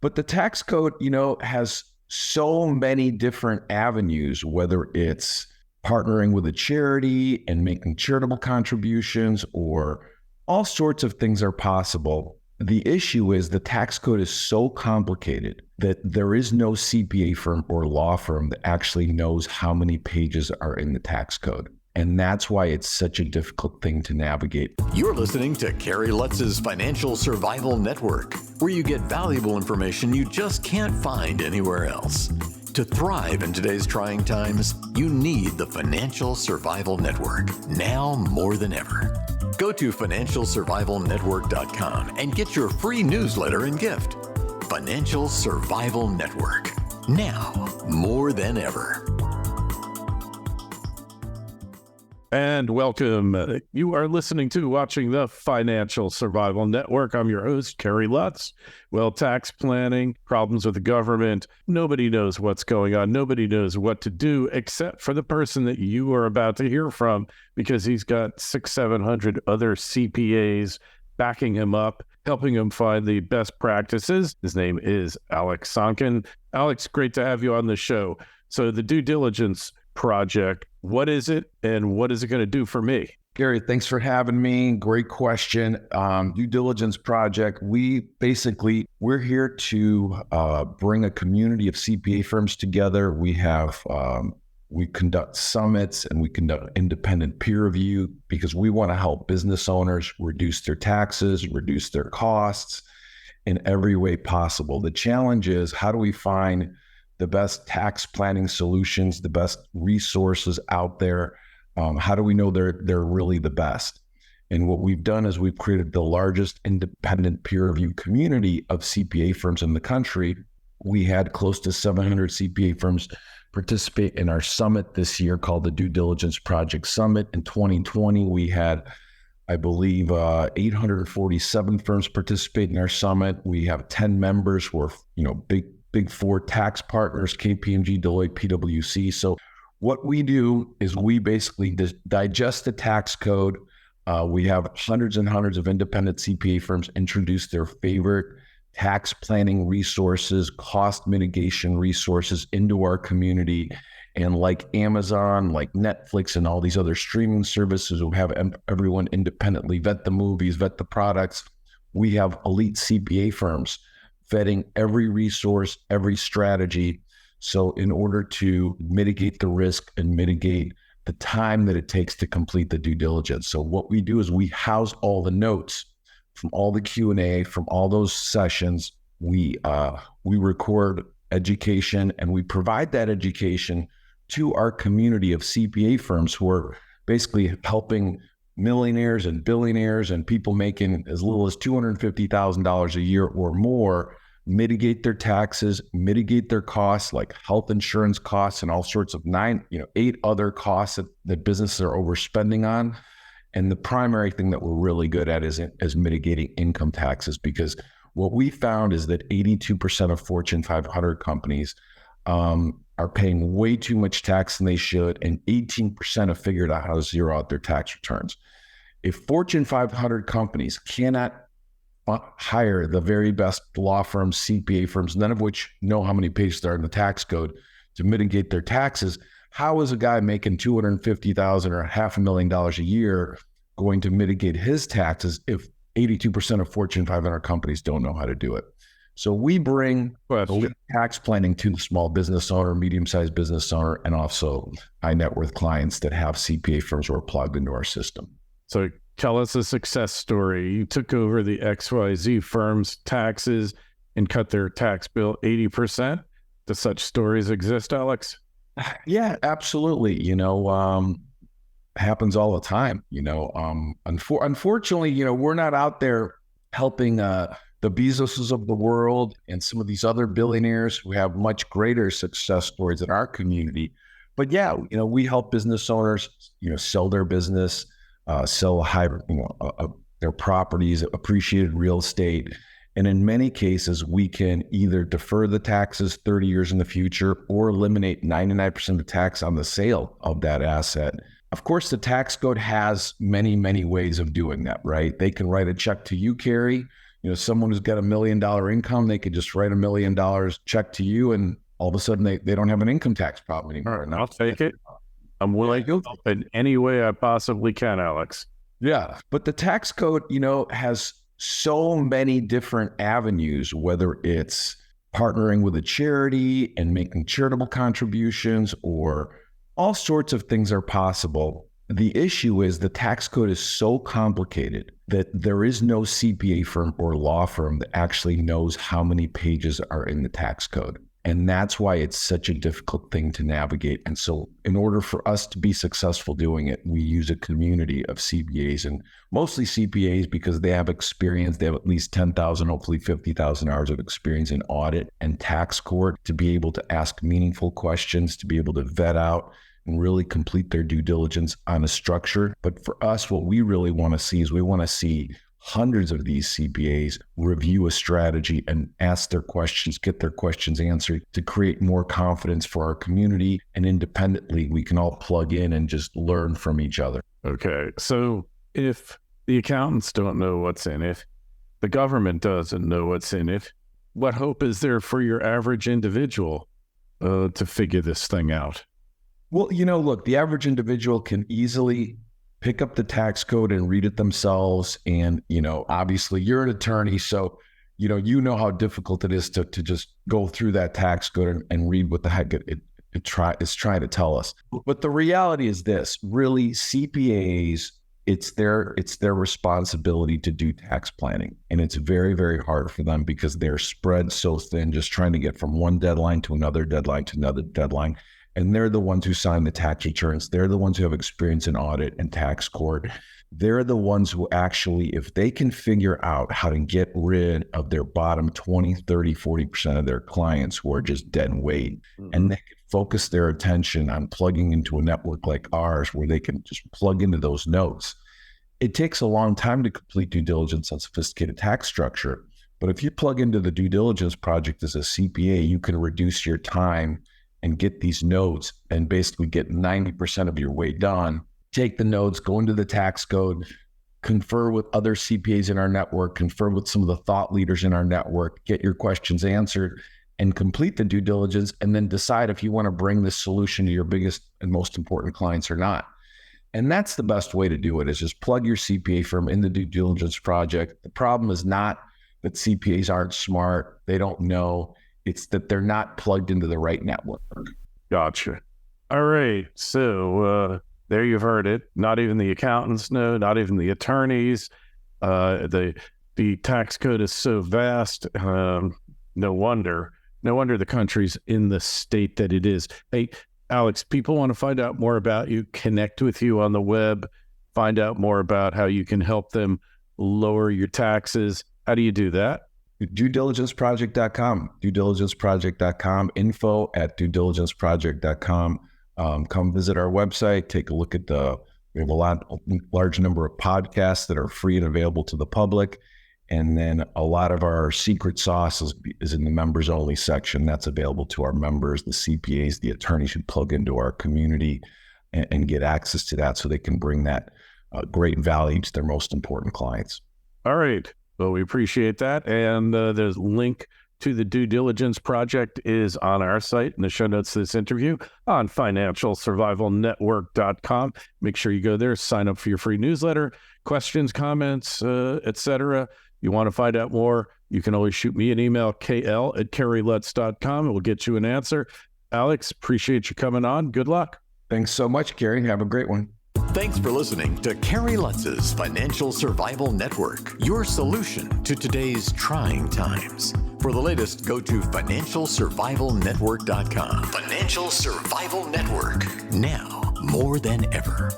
But the tax code, has so many different avenues, whether it's partnering with a charity and making charitable contributions, or all sorts of things are possible. The issue is the tax code is so complicated that there is no CPA firm or law firm that actually knows how many pages are in the tax code. And that's why it's such a difficult thing to navigate. You're listening to Kerry Lutz's Financial Survival Network, where you get valuable information you just can't find anywhere else. To thrive in today's trying times, you need the Financial Survival Network, now more than ever. Go to financialsurvivalnetwork.com and get your free newsletter and gift. Financial Survival Network, now more than ever. And welcome. You are listening to watching the Financial Survival Network. I'm your host, Kerry Lutz. Well, tax planning, problems with the government, nobody knows what's going on. Nobody knows what to do except for the person that you are about to hear from, because he's got 600-700 other CPAs backing him up, helping him find the best practices. His name is Alex Sonkin. Alex, great to have you on the show. So the Due Diligence Project, what is it and what is it going to do for me? Gary, thanks for having me. Great question. Due Diligence Project, we're here to bring a community of CPA firms together. We conduct summits and we conduct independent peer review because we want to help business owners reduce their taxes, reduce their costs in every way possible. The challenge is, how do we find the best tax planning solutions, the best resources out there? How do we know they're really the best? And what we've done is we've created the largest independent peer review community of CPA firms in the country. We had close to 700 CPA firms participate in our summit this year called the Due Diligence Project Summit. In 2020, we had, I believe, 847 firms participate in our summit. We have 10 members who are, Big Four tax partners, KPMG, Deloitte, PwC. So what we do is we basically digest the tax code. We have hundreds and hundreds of independent CPA firms introduce their favorite tax planning resources, cost mitigation resources into our community. And like Amazon, like Netflix, and all these other streaming services who have everyone independently vet the movies, vet the products, we have elite CPA firms vetting every resource, every strategy. So in order to mitigate the risk and mitigate the time that it takes to complete the due diligence. So what we do is we house all the notes from all the Q&A, from all those sessions. We record education and we provide that education to our community of CPA firms who are basically helping millionaires and billionaires and people making as little as $250,000 a year or more mitigate their taxes, mitigate their costs like health insurance costs and all sorts of 8 other costs that businesses are overspending on. And the primary thing that we're really good at is mitigating income taxes, because what we found is that 82% of Fortune 500 companies are paying way too much tax than they should, and 18% have figured out how to zero out their tax returns. If Fortune 500 companies cannot hire the very best law firms, CPA firms, none of which know how many pages there are in the tax code to mitigate their taxes, how is a guy making $250,000 or $500,000 a year going to mitigate his taxes if 82% of Fortune 500 companies don't know how to do it? So we bring tax planning to the small business owner, medium-sized business owner, and also high net worth clients that have CPA firms who are plugged into our system. So tell us a success story. You took over the XYZ firm's taxes and cut their tax bill 80%. Do such stories exist, Alex? Yeah, absolutely. Happens all the time. Unfortunately, we're not out there helping the Bezoses of the world and some of these other billionaires who have much greater success stories in our community. But yeah, we help business owners, sell their business, sell their properties, appreciated real estate. And in many cases, we can either defer the taxes 30 years in the future or eliminate 99% of the tax on the sale of that asset. Of course, the tax code has many, many ways of doing that, right? They can write a check to you, Kerry. someone who's got $1 million income, they could just write $1 million check to you, and all of a sudden they don't have an income tax problem anymore. All right, I'll take it. I'm willing to help in any way I possibly can, Alex. Yeah, but the tax code, has so many different avenues, whether it's partnering with a charity and making charitable contributions, or all sorts of things are possible. The issue is the tax code is so complicated that there is no CPA firm or law firm that actually knows how many pages are in the tax code. And that's why it's such a difficult thing to navigate. And so in order for us to be successful doing it, we use a community of CPAs, and mostly CPAs because they have experience. They have at least 10,000, hopefully 50,000 hours of experience in audit and tax court to be able to ask meaningful questions, to be able to vet out and really complete their due diligence on a structure. But for us, what we really want to see is we want to see hundreds of these CPAs review a strategy and ask their questions, get their questions answered to create more confidence for our community. And independently, we can all plug in and just learn from each other. Okay. So if the accountants don't know what's in it, the government doesn't know what's in it, what hope is there for your average individual to figure this thing out? Well, look, the average individual can easily pick up the tax code and read it themselves. And, obviously you're an attorney, so, you know how difficult it is to just go through that tax code and read what the heck it's trying to tell us. But the reality is this, really, CPAs, it's their responsibility to do tax planning. And it's very, very hard for them because they're spread so thin, just trying to get from one deadline to another deadline to another deadline. And they're the ones who sign the tax returns. They're the ones who have experience in audit and tax court. They're the ones who actually, if they can figure out how to get rid of their bottom 20, 30, 40% of their clients who are just dead weight, and they can focus their attention on plugging into a network like ours where they can just plug into those notes. It takes a long time to complete due diligence on sophisticated tax structure. But if you plug into the Due Diligence Project as a CPA, you can reduce your time and get these notes and basically get 90% of your way done. Take the notes, go into the tax code, confer with other CPAs in our network, confer with some of the thought leaders in our network, get your questions answered, and complete the due diligence, and then decide if you want to bring this solution to your biggest and most important clients or not. And that's the best way to do it, is just plug your CPA firm in the Due Diligence Project. The problem is not that CPAs aren't smart, they don't know. It's that they're not plugged into the right network. Gotcha. All right. So there you've heard it. Not even the accountants know, not even the attorneys. The tax code is so vast. No wonder the country's in the state that it is. Hey, Alex, people want to find out more about you, connect with you on the web, find out more about how you can help them lower your taxes. How do you do that? DueDiligenceProject.com, info@DueDiligenceProject.com. Come visit our website, take a look at we have a large number of podcasts that are free and available to the public. And then a lot of our secret sauce is in the members only section. That's available to our members, the CPAs, the attorneys who plug into our community and get access to that so they can bring that great value to their most important clients. All right. Well, we appreciate that. And the link to the Due Diligence Project is on our site in the show notes to this interview on financialsurvivalnetwork.com. Make sure you go there, sign up for your free newsletter, questions, comments, etc. You want to find out more, you can always shoot me an email, kl@kerrylutz.com, and we'll get you an answer. Alex, appreciate you coming on. Good luck. Thanks so much, Kerry. Have a great one. Thanks for listening to Kerry Lutz's Financial Survival Network, your solution to today's trying times. For the latest, go to financialsurvivalnetwork.com. Financial Survival Network, now more than ever.